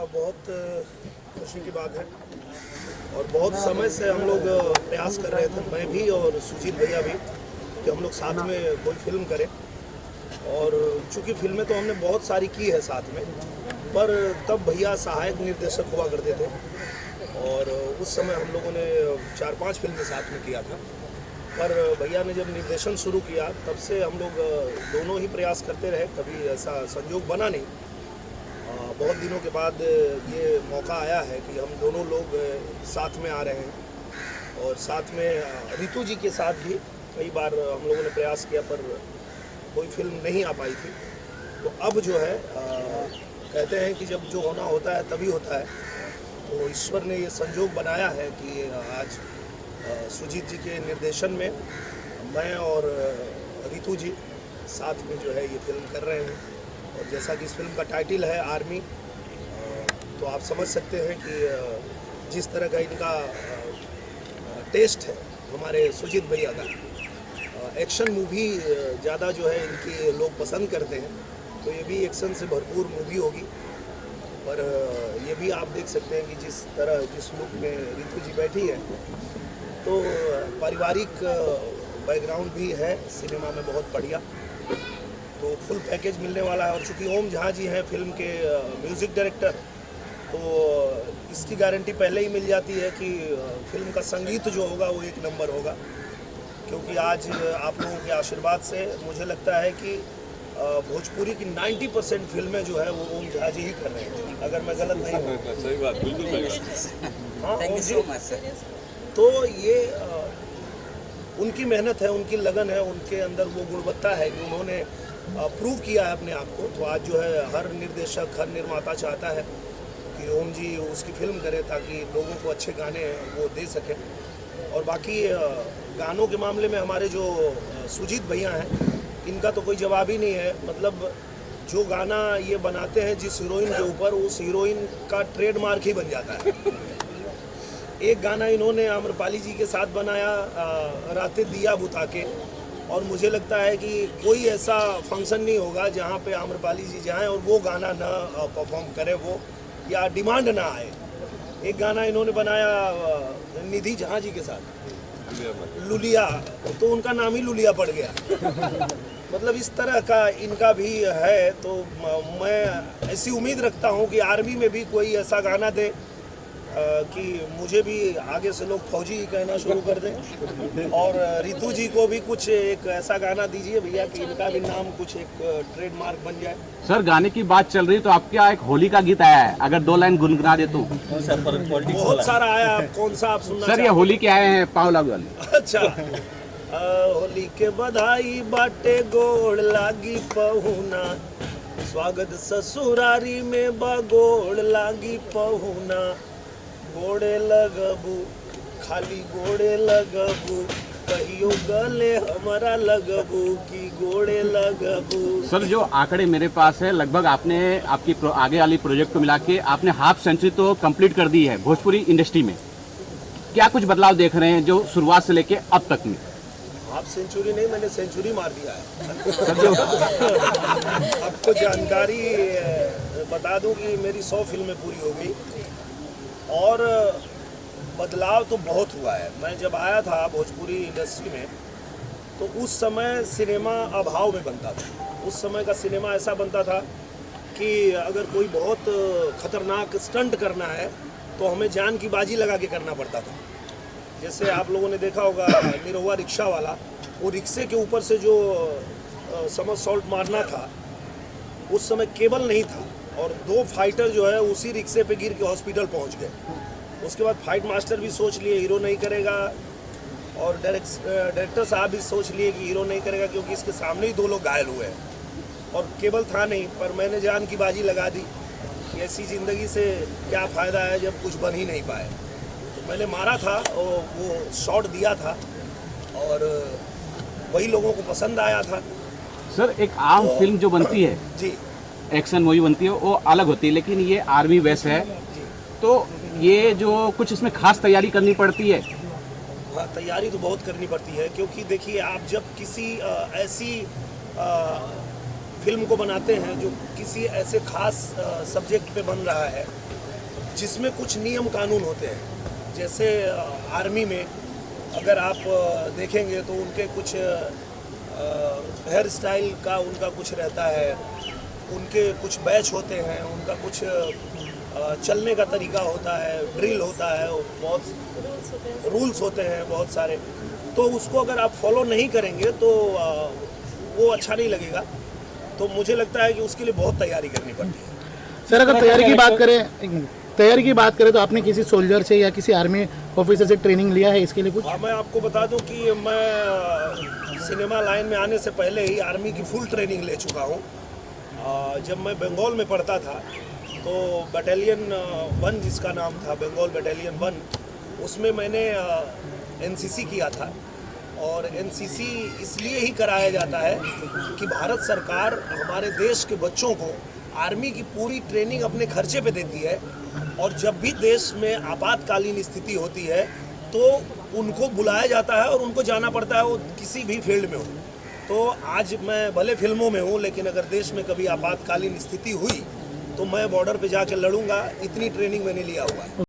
बहुत खुशी की बात है और बहुत समय से हम लोग प्रयास कर रहे थे, मैं भी और सुजीत भैया भी, कि हम लोग साथ में कोई फिल्म करें। और चूंकि फिल्में तो हमने बहुत सारी की है साथ में, पर तब भैया सहायक निर्देशक हुआ करते थे और उस समय हम लोगों ने 4-5 फिल्में साथ में किया था। पर भैया ने जब निर्देशन शुरू किया तब से हम लोग दोनों ही प्रयास करते रहे, कभी ऐसा संयोग बना नहीं। बहुत दिनों के बाद ये मौका आया है कि हम दोनों लोग साथ में आ रहे हैं और साथ में रितु जी के साथ भी कई बार हम लोगों ने प्रयास किया पर कोई फिल्म नहीं आ पाई थी। तो अब जो है कहते हैं कि जब जो होना होता है तभी होता है, तो ईश्वर ने ये संयोग बनाया है कि आज सुजीत जी के निर्देशन में मैं और रितु जी साथ में जो है ये फिल्म कर रहे हैं। और जैसा कि इस फिल्म का टाइटल है आर्मी, तो आप समझ सकते हैं कि जिस तरह का इनका टेस्ट है हमारे सुजीत भैया का, एक्शन मूवी ज़्यादा जो है इनकी लोग पसंद करते हैं, तो ये भी एक्शन से भरपूर मूवी होगी। पर ये भी आप देख सकते हैं कि जिस तरह जिस लुक में रितु जी बैठी है, तो पारिवारिक बैकग्राउंड भी है सिनेमा में बहुत बढ़िया, तो फुल पैकेज मिलने वाला है। और चूँकि ओम झा जी हैं फिल्म के म्यूज़िक डायरेक्टर, तो इसकी गारंटी पहले ही मिल जाती है कि फिल्म का संगीत जो होगा वो एक नंबर होगा, क्योंकि आज आप लोगों के आशीर्वाद से मुझे लगता है कि भोजपुरी की 90% फिल्में जो है वो ओम झा जी ही कर रहे हैं, अगर मैं गलत नहीं हूँ। सही बात, बिल्कुल। हाँ, thank you so much sir. तो ये उनकी मेहनत है, उनकी लगन है, उनके अंदर वो गुणवत्ता है कि उन्होंने प्रूव किया है अपने आप को। तो आज जो है हर निर्देशक, हर निर्माता चाहता है कि ओम जी उसकी फिल्म करें ताकि लोगों को अच्छे गाने वो दे सकें। और बाकी गानों के मामले में हमारे जो सुजीत भैया हैं, इनका तो कोई जवाब ही नहीं है। मतलब जो गाना ये बनाते हैं जिस हीरोइन के ऊपर, उस हीरोइन का ट्रेडमार्क ही बन जाता है। एक गाना इन्होंने आम्रपाली जी के साथ बनाया, रातें दिया बुता के, और मुझे लगता है कि कोई ऐसा फंक्शन नहीं होगा जहाँ पे आम्रपाली जी जाएं और वो गाना ना परफॉर्म करे वो, या डिमांड ना आए। एक गाना इन्होंने बनाया निधि झा जी के साथ, लुलिया, तो उनका नाम ही लुलिया पड़ गया। मतलब इस तरह का इनका भी है। तो मैं ऐसी उम्मीद रखता हूँ कि आर्मी में भी कोई ऐसा गाना दे कि मुझे भी आगे से लोग फौजी ही कहना शुरू कर दें। और रितु जी को भी कुछ एक ऐसा गाना दीजिए भैया कि इनका भी नाम कुछ एक ट्रेडमार्क बन जाए। सर, गाने की बात चल रही तो आपके यहाँ एक होली का गीत आया है, अगर 2 लाइन गुनगुना दे तो। बहुत सारा आया, आप कौन सा आप सुनना सर, ये होली के आए हैं पावला वाले। अच्छा, होली के बधाई बाटे गोड़ लागी पहुना, स्वागत ससुरारी में बगोड़ लागी पहुना, गोड़े लगबू खाली गोड़े लगबू, कहियो गले हमारा लगबू की गोड़े लगबू। सर, जो आंकड़े मेरे पास है, लगभग आपने आपकी आगे वाली प्रोजेक्ट को मिला के आपने हाफ सेंचुरी तो कंप्लीट कर दी है भोजपुरी इंडस्ट्री में। क्या कुछ बदलाव देख रहे हैं जो शुरुआत से लेके अब तक में? हाफ सेंचुरी नहीं, मैंने सेंचुरी मार दिया है। आपको जानकारी बता दूं कि मेरी 100 फिल्में पूरी हो गई और बदलाव तो बहुत हुआ है। मैं जब आया था भोजपुरी इंडस्ट्री में, तो उस समय सिनेमा अभाव में बनता था। उस समय का सिनेमा ऐसा बनता था कि अगर कोई बहुत खतरनाक स्टंट करना है तो हमें जान की बाजी लगा के करना पड़ता था। जैसे आप लोगों ने देखा होगा निरहुआ रिक्शा वाला, वो रिक्शे के ऊपर से जो समरसॉल्ट मारना था, उस समय केबल नहीं था और 2 फाइटर जो है उसी रिक्शे पे गिर के हॉस्पिटल पहुंच गए। उसके बाद फाइट मास्टर भी सोच लिए हीरो नहीं करेगा, और डायरेक्टर साहब भी सोच लिए कि हीरो नहीं करेगा क्योंकि इसके सामने ही 2 लोग घायल हुए हैं और केबल था नहीं। पर मैंने जान की बाजी लगा दी कि ऐसी ज़िंदगी से क्या फ़ायदा है जब कुछ बन ही नहीं पाए। तो मैंने मारा था और वो शॉट दिया था और वही लोगों को पसंद आया था। सर, एक आम फिल्म जो बनती है जी, एक्शन मूवी बनती है, वो अलग होती है, लेकिन ये आर्मी बेस है, तो ये जो कुछ इसमें खास तैयारी करनी पड़ती है। हाँ, तैयारी तो बहुत करनी पड़ती है, क्योंकि देखिए आप जब किसी ऐसी फिल्म को बनाते हैं जो किसी ऐसे खास सब्जेक्ट पे बन रहा है, जिसमें कुछ नियम कानून होते हैं। जैसे आर्मी में अगर आप देखेंगे तो उनके कुछ हेयर स्टाइल का उनका कुछ रहता है, उनके कुछ बैच होते हैं, उनका कुछ चलने का तरीका होता है, ड्रिल होता है, बहुत रूल्स होते हैं बहुत सारे। तो उसको अगर आप फॉलो नहीं करेंगे तो वो अच्छा नहीं लगेगा। तो मुझे लगता है कि उसके लिए बहुत तैयारी करनी पड़ती है। सर अगर तैयारी की बात करें, एक मिनट, तैयारी की बात करें तो आपने किसी सोल्जर से या किसी आर्मी ऑफिसर से ट्रेनिंग लिया है इसके लिए कुछ? हाँ, मैं आपको बता दूं कि मैं सिनेमा लाइन में आने से पहले ही आर्मी की फुल ट्रेनिंग ले चुका हूँ। जब मैं बंगाल में पढ़ता था तो बटालियन 1 जिसका नाम था बंगाल बटालियन 1, उसमें मैंने एनसीसी किया था। और एनसीसी इसलिए ही कराया जाता है कि भारत सरकार हमारे देश के बच्चों को आर्मी की पूरी ट्रेनिंग अपने खर्चे पे देती है। और जब भी देश में आपातकालीन स्थिति होती है तो उनको बुलाया जाता है और उनको जाना पड़ता है, वो किसी भी फील्ड में हो। तो आज मैं भले फिल्मों में हूँ, लेकिन अगर देश में कभी आपातकालीन स्थिति हुई तो मैं बॉर्डर पे जाके लड़ूंगा। इतनी ट्रेनिंग मैंने लिया हुआ है।